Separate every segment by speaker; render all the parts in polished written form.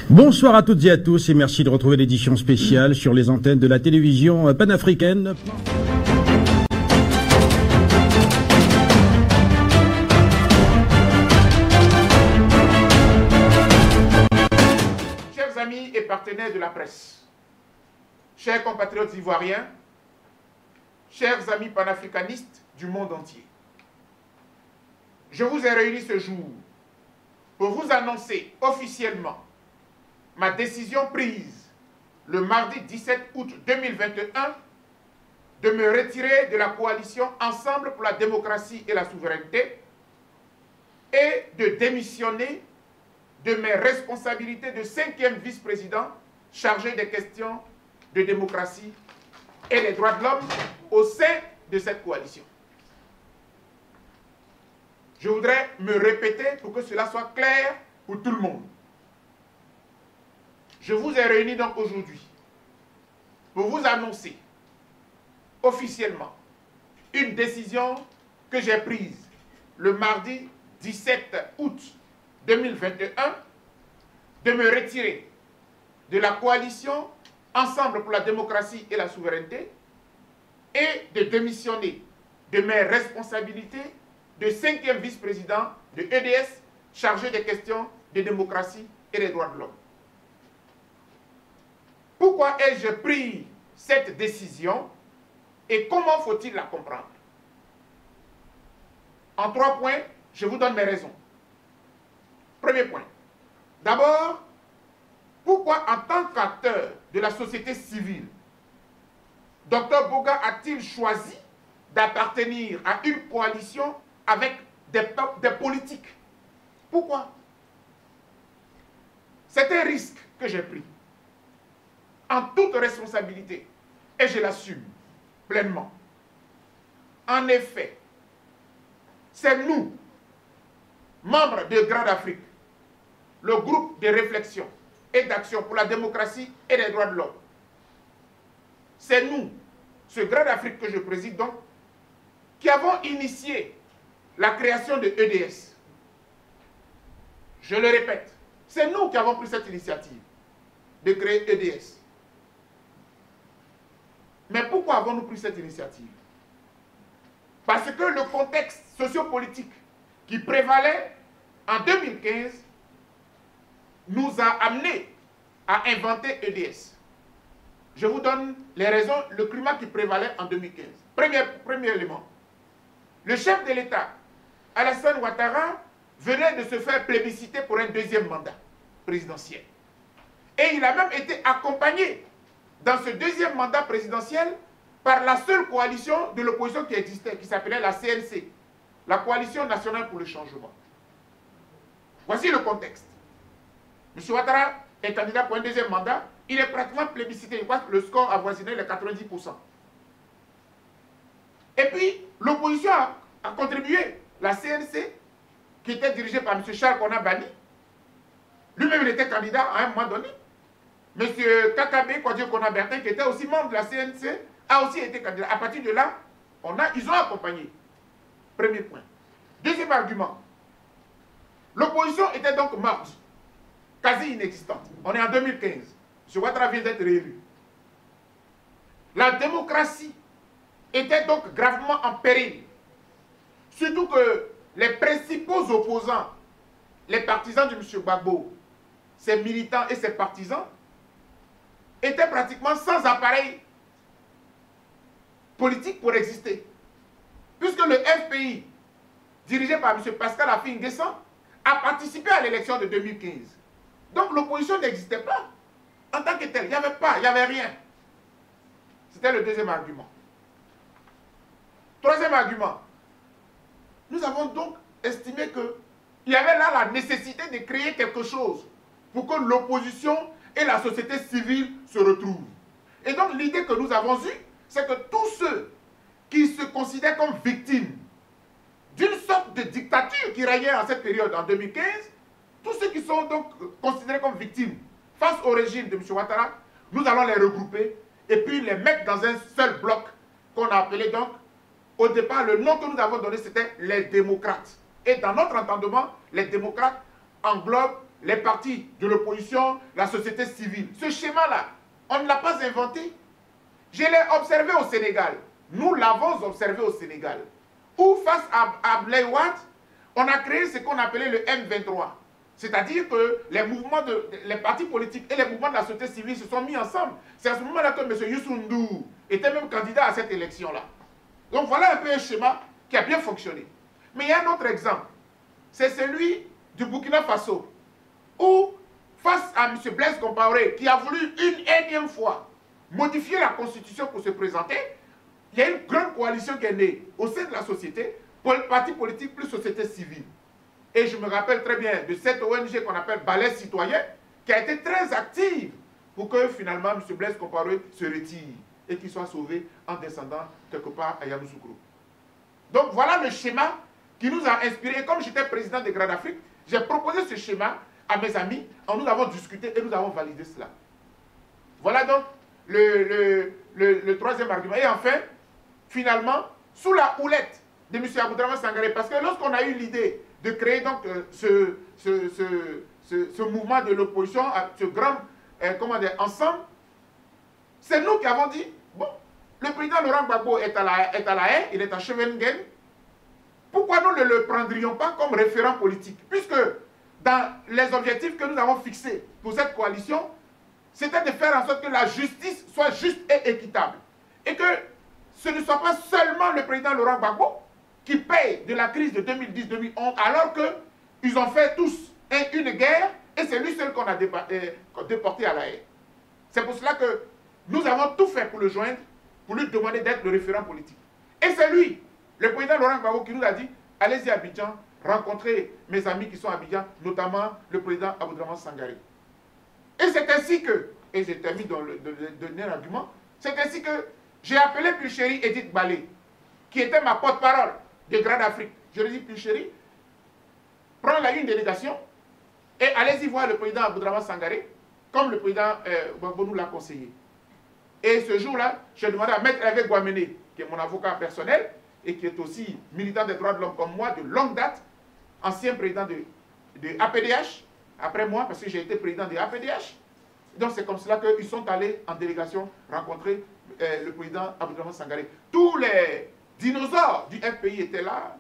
Speaker 1: Bonsoir à toutes et à tous et merci de retrouver l'édition spéciale sur les antennes de la télévision panafricaine.
Speaker 2: Chers amis et partenaires de la presse, chers compatriotes ivoiriens, chers amis panafricanistes du monde entier, je vous ai réunis ce jour pour vous annoncer officiellement ma décision prise le mardi 17 août 2021 de me retirer de la coalition Ensemble pour la démocratie et la souveraineté et de démissionner de mes responsabilités de 5e vice-président chargé des questions de démocratie et des droits de l'homme au sein de cette coalition. Je voudrais me répéter pour que cela soit clair pour tout le monde. Je vous ai réunis donc aujourd'hui pour vous annoncer officiellement une décision que j'ai prise le mardi 17 août 2021 de me retirer de la coalition Ensemble pour la démocratie et la souveraineté et de démissionner de mes responsabilités de 5e vice-président de EDS chargé des questions de démocratie et des droits de l'homme. Pourquoi ai-je pris cette décision et comment faut-il la comprendre? En 3 points, je vous donne mes raisons. Premier point. D'abord, pourquoi en tant qu'acteur de la société civile, Dr Boga a-t-il choisi d'appartenir à une coalition avec des politiques? Pourquoi? C'est un risque que j'ai pris, en toute responsabilité, et je l'assume pleinement. En effet, c'est nous, membres de Grande Afrique, le groupe de réflexion et d'action pour la démocratie et les droits de l'homme. C'est nous, ce Grande Afrique que je préside donc, qui avons initié la création de EDS. Je le répète, c'est nous qui avons pris cette initiative de créer EDS. Mais pourquoi avons-nous pris cette initiative? Parce que le contexte sociopolitique qui prévalait en 2015 nous a amenés à inventer EDS. Je vous donne les raisons, le climat qui prévalait en 2015. Premier élément. Le chef de l'État, Alassane Ouattara, venait de se faire plébisciter pour un 2e mandat présidentiel. Et il a même été accompagné dans ce 2e mandat présidentiel par la seule coalition de l'opposition qui existait, qui s'appelait la CNC, la Coalition nationale pour le changement. Voici le contexte. M. Ouattara est candidat pour un 2e mandat, il est pratiquement plébiscité, je crois que le score avoisinait les 90%. Et puis, l'opposition a contribué. La CNC, qui était dirigée par M. Charles Konabani, lui-même il était candidat à un moment donné. M. Kakabe Kwadjo Konabertin, qui était aussi membre de la CNC, a aussi été candidat. À partir de là, ils ont accompagné. Premier point. Deuxième argument. L'opposition était donc morte, quasi inexistante. On est en 2015. M. Ouattara vient d'être réélu. La démocratie était donc gravement en péril. Surtout que les principaux opposants, les partisans de M. Gbagbo, ses militants et ses partisans, étaient pratiquement sans appareil politique pour exister. Puisque le FPI, dirigé par M. Pascal Affi N'Guessan, a participé à l'élection de 2015. Donc l'opposition n'existait pas en tant que telle. Il n'y avait pas, il n'y avait rien. C'était le deuxième argument. Troisième argument. Nous avons donc estimé qu'il y avait là la nécessité de créer quelque chose pour que l'opposition et la société civile se retrouvent. Et donc l'idée que nous avons eue, c'est que tous ceux qui se considèrent comme victimes d'une sorte de dictature qui régnait en cette période, en 2015, tous ceux qui sont donc considérés comme victimes face au régime de M. Ouattara, nous allons les regrouper et puis les mettre dans un seul bloc qu'on a appelé donc, au départ, le nom que nous avons donné, c'était les démocrates. Et dans notre entendement, les démocrates englobent les partis de l'opposition, la société civile. Ce schéma-là, on ne l'a pas inventé. Je l'ai observé au Sénégal. Nous l'avons observé au Sénégal. Où face à Abdoulaye Wade, on a créé ce qu'on appelait le M23. C'est-à-dire que les partis politiques et les mouvements de la société civile se sont mis ensemble. C'est à ce moment-là que M. Youssou N'Dour était même candidat à cette élection-là. Donc voilà un peu un schéma qui a bien fonctionné. Mais il y a un autre exemple. C'est celui du Burkina Faso, où face à M. Blaise Compaoré, qui a voulu une énième fois modifier la constitution pour se présenter, il y a une grande coalition qui est née au sein de la société, parti politique plus société civile. Et je me rappelle très bien de cette ONG qu'on appelle Balai Citoyen, qui a été très active pour que finalement M. Blaise Compaoré se retire et qu'il soit sauvé en descendant quelque part à Yamoussoukro. Donc voilà le schéma qui nous a inspiré. Comme j'étais président de Grande Afrique, j'ai proposé ce schéma à mes amis, nous avons discuté et nous avons validé cela. Voilà donc le troisième argument. Et enfin, finalement, sous la houlette de M. Aboudraman Sangaré, parce que lorsqu'on a eu l'idée de créer donc ce mouvement de l'opposition, ce grand ensemble, c'est nous qui avons dit, bon, le président Laurent Gbagbo est à la haie, il est à Scheveningen, pourquoi nous ne le prendrions pas comme référent politique? Puisque dans les objectifs que nous avons fixés pour cette coalition, c'était de faire en sorte que la justice soit juste et équitable. Et que ce ne soit pas seulement le président Laurent Gbagbo qui paye de la crise de 2010-2011, alors qu'ils ont fait tous une guerre, et c'est lui seul qu'on a déporté à la haie. C'est pour cela que nous avons tout fait pour le joindre, pour lui demander d'être le référent politique. Et c'est lui, le président Laurent Gbagbo, qui nous a dit, allez-y à Abidjan, rencontrer mes amis qui sont à Abidjan, notamment le président Aboudraman Sangaré. Et c'est ainsi que, et j'ai terminé dans le dernier argument, c'est ainsi que j'ai appelé Pulchéri Edith Balé, qui était ma porte-parole de Grande Afrique. Je lui ai dit, Pulchéri, prends la une délégation et allez-y voir le président Aboudraman Sangaré, comme le président Gbagbo nous l'a conseillé. Et ce jour-là, j'ai demandé à Maître Hervé Guaméné, qui est mon avocat personnel, et qui est aussi militant des droits de l'homme comme moi, de longue date, ancien président de APDH, après moi, parce que j'ai été président de APDH. Donc c'est comme cela qu'ils sont allés en délégation rencontrer le président Aboudraman Sangaré. Tous les dinosaures du FPI étaient là.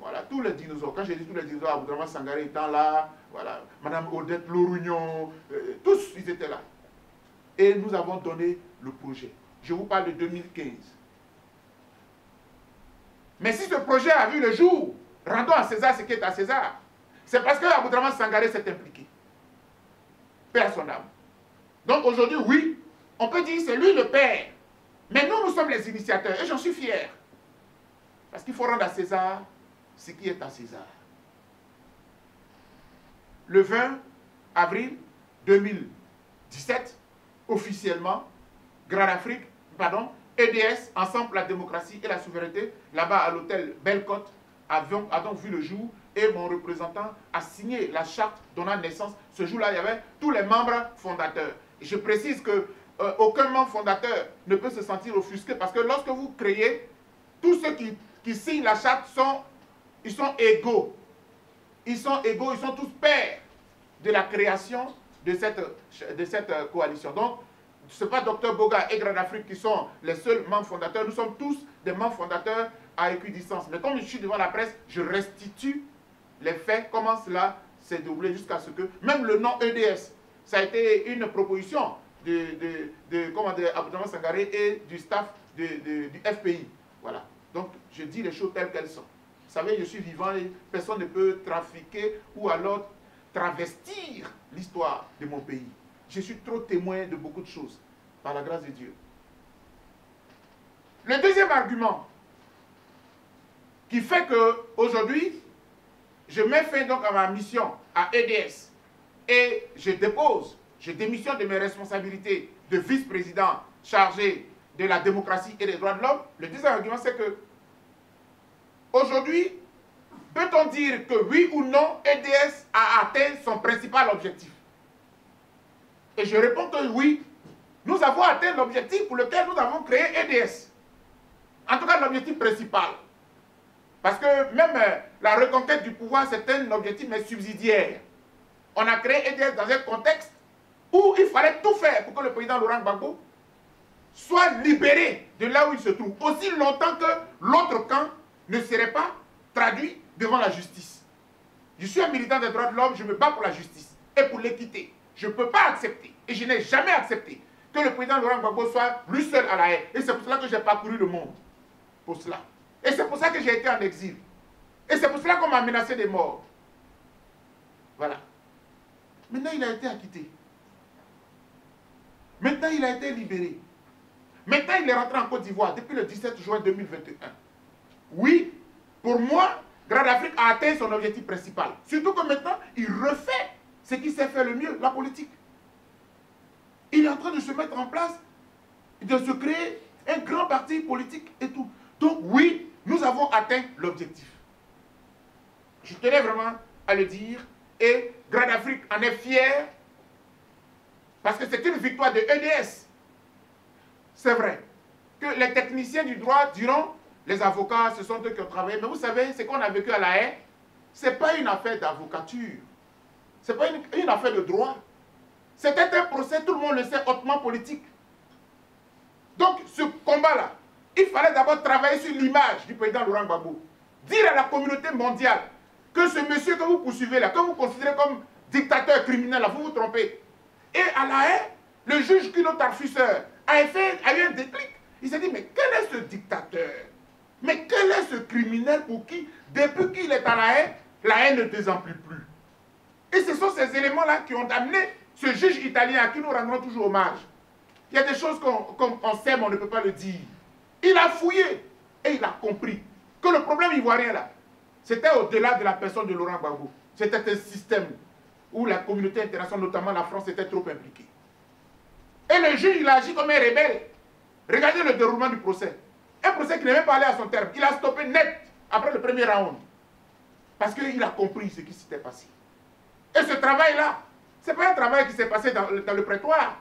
Speaker 2: Voilà, tous les dinosaures. Quand j'ai dit tous les dinosaures, Aboudraman Sangaré étant là, voilà, Madame Odette Lorugnon, tous ils étaient là. Et nous avons donné le projet. Je vous parle de 2015. Mais si ce projet a vu le jour, rendons à César ce qui est à César. C'est parce que Aboudraman Sangaré s'est impliqué. Paix à son âme. Donc aujourd'hui, oui, on peut dire que c'est lui le père. Mais nous, nous sommes les initiateurs et j'en suis fier. Parce qu'il faut rendre à César ce qui est à César. Le 20 avril 2017, officiellement, Grande Afrique, EDS, Ensemble pour la démocratie et la souveraineté, là-bas à l'hôtel Belle-Côte, a donc vu le jour et mon représentant a signé la charte donnant naissance. Ce jour-là, il y avait tous les membres fondateurs. Et je précise que aucun membre fondateur ne peut se sentir offusqué parce que lorsque vous créez, tous ceux qui signent la charte ils sont égaux. Ils sont égaux, ils sont tous pairs de la création de cette coalition. Donc, ce n'est pas Dr Boga et Grande Afrique qui sont les seuls membres fondateurs. Nous sommes tous des membres fondateurs à équidistance. Mais comme je suis devant la presse, je restitue les faits, comment cela s'est déroulé jusqu'à ce que... Même le nom EDS, ça a été une proposition Aboudraman Sangaré et du staff du FPI. Voilà. Donc, je dis les choses telles qu'elles sont. Vous savez, je suis vivant et personne ne peut trafiquer ou alors travestir l'histoire de mon pays. Je suis trop témoin de beaucoup de choses, par la grâce de Dieu. Le deuxième argument qui fait qu'aujourd'hui, je mets fin donc à ma mission à EDS et je démissionne de mes responsabilités de vice-président chargé de la démocratie et des droits de l'homme. Le deuxième argument, c'est que aujourd'hui, peut-on dire que oui ou non, EDS a atteint son principal objectif? Et je réponds que oui, nous avons atteint l'objectif pour lequel nous avons créé EDS. En tout cas, l'objectif principal. Parce que même la reconquête du pouvoir, c'est un objectif mais subsidiaire. On a créé EDS dans un contexte où il fallait tout faire pour que le président Laurent Gbagbo soit libéré de là où il se trouve, aussi longtemps que l'autre camp ne serait pas traduit devant la justice. Je suis un militant des droits de l'homme, je me bats pour la justice et pour l'équité. Je ne peux pas accepter, et je n'ai jamais accepté, que le président Laurent Gbagbo soit lui seul à la haie. Et c'est pour cela que j'ai parcouru le monde. Pour cela. Et c'est pour ça que j'ai été en exil. Et c'est pour cela qu'on m'a menacé de mort. Voilà. Maintenant, il a été acquitté. Maintenant, il a été libéré. Maintenant, il est rentré en Côte d'Ivoire depuis le 17 juin 2021. Oui, pour moi, Grande Afrique a atteint son objectif principal. Surtout que maintenant, il refait ce qui sait faire le mieux, la politique. Il est en train de se mettre en place, de se créer un grand parti politique et tout. Donc oui, nous avons atteint l'objectif. Je tenais vraiment à le dire. Et Grande Afrique en est fière parce que c'est une victoire de EDS. C'est vrai que les techniciens du droit diront, les avocats, ce sont eux qui ont travaillé. Mais vous savez, ce qu'on a vécu à La Haye, ce n'est pas une affaire d'avocature. Ce n'est pas une affaire de droit. C'était un procès, tout le monde le sait, hautement politique. Donc, ce combat-là, il fallait d'abord travailler sur l'image du président Laurent Gbagbo. Dire à la communauté mondiale que ce monsieur que vous poursuivez là, que vous considérez comme dictateur criminel, là, vous vous trompez. Et à La Haye, le juge Cuno Tarfusser a eu un déclic. Il s'est dit, mais quel est ce dictateur? Mais quel est ce criminel pour qui, depuis qu'il est à La Haye ne désemplit plus? Et ce sont ces éléments-là qui ont amené ce juge italien à qui nous rendrons toujours hommage. Il y a des choses qu'on sait, mais on ne peut pas le dire. Il a fouillé et il a compris que le problème ivoirien là, c'était au-delà de la personne de Laurent Gbagbo. C'était un système où la communauté internationale, notamment la France, était trop impliquée. Et le juge, il a agi comme un rebelle. Regardez le déroulement du procès. Un procès qui n'est même pas allé à son terme. Il a stoppé net après le premier round. Parce qu'il a compris ce qui s'était passé. Et ce travail-là, ce n'est pas un travail qui s'est passé dans le prétoire.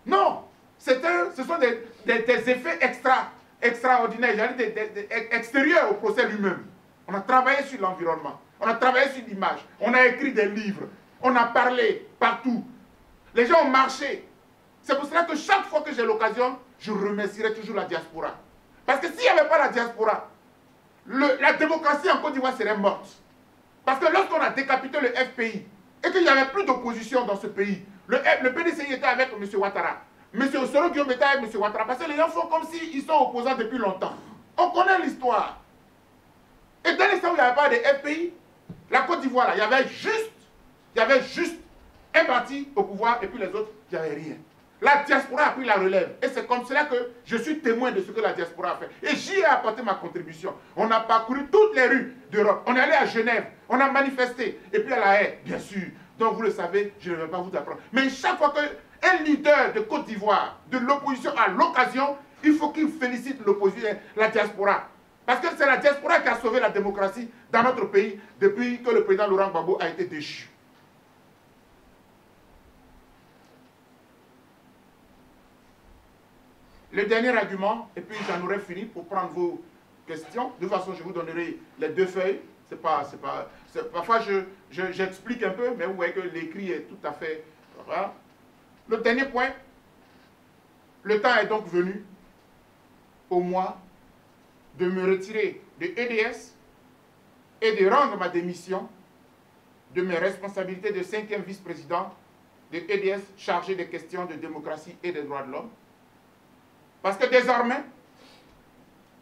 Speaker 2: Non, ce sont des effets extraordinaires, extérieurs au procès lui-même. On a travaillé sur l'environnement, on a travaillé sur l'image, on a écrit des livres, on a parlé partout. Les gens ont marché. C'est pour cela que chaque fois que j'ai l'occasion, je remercierai toujours la diaspora. Parce que s'il n'y avait pas la diaspora, la démocratie en Côte d'Ivoire serait morte. Parce que lorsqu'on a décapité le FPI, et qu'il n'y avait plus d'opposition dans ce pays, le PDCI était avec M. Ouattara. M. Osoro Guillaume était avec M. Ouattara. Parce que les gens font comme s'ils sont opposants depuis longtemps. On connaît l'histoire. Et dans l'instant où il n'y avait pas de FPI, la Côte d'Ivoire, il y avait juste un parti au pouvoir et puis les autres, il n'y avait rien. La diaspora a pris la relève. Et c'est comme cela que je suis témoin de ce que la diaspora a fait. Et j'y ai apporté ma contribution. On a parcouru toutes les rues d'Europe. On est allé à Genève. On a manifesté. Et puis à La Haye, bien sûr. Donc vous le savez, je ne vais pas vous apprendre. Mais chaque fois qu'un leader de Côte d'Ivoire, de l'opposition a l'occasion, il faut qu'il félicite l'opposition, la diaspora. Parce que c'est la diaspora qui a sauvé la démocratie dans notre pays depuis que le président Laurent Gbagbo a été déchu. Le dernier argument, et puis j'en aurai fini pour prendre vos questions. De toute façon, je vous donnerai les deux feuilles. Parfois, j'explique un peu, mais vous voyez que l'écrit est tout à fait... Voilà. Le dernier point, le temps est donc venu, au mois, de me retirer de EDS et de rendre ma démission de mes responsabilités de 5e vice-président de EDS chargé des questions de démocratie et des droits de l'homme. Parce que désormais,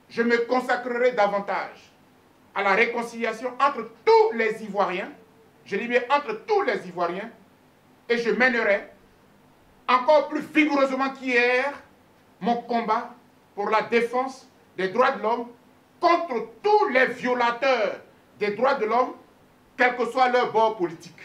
Speaker 2: je me consacrerai davantage à la réconciliation entre tous les Ivoiriens, je dis bien entre tous les Ivoiriens, et je mènerai encore plus vigoureusement qu'hier mon combat pour la défense des droits de l'homme contre tous les violateurs des droits de l'homme, quel que soit leur bord politique.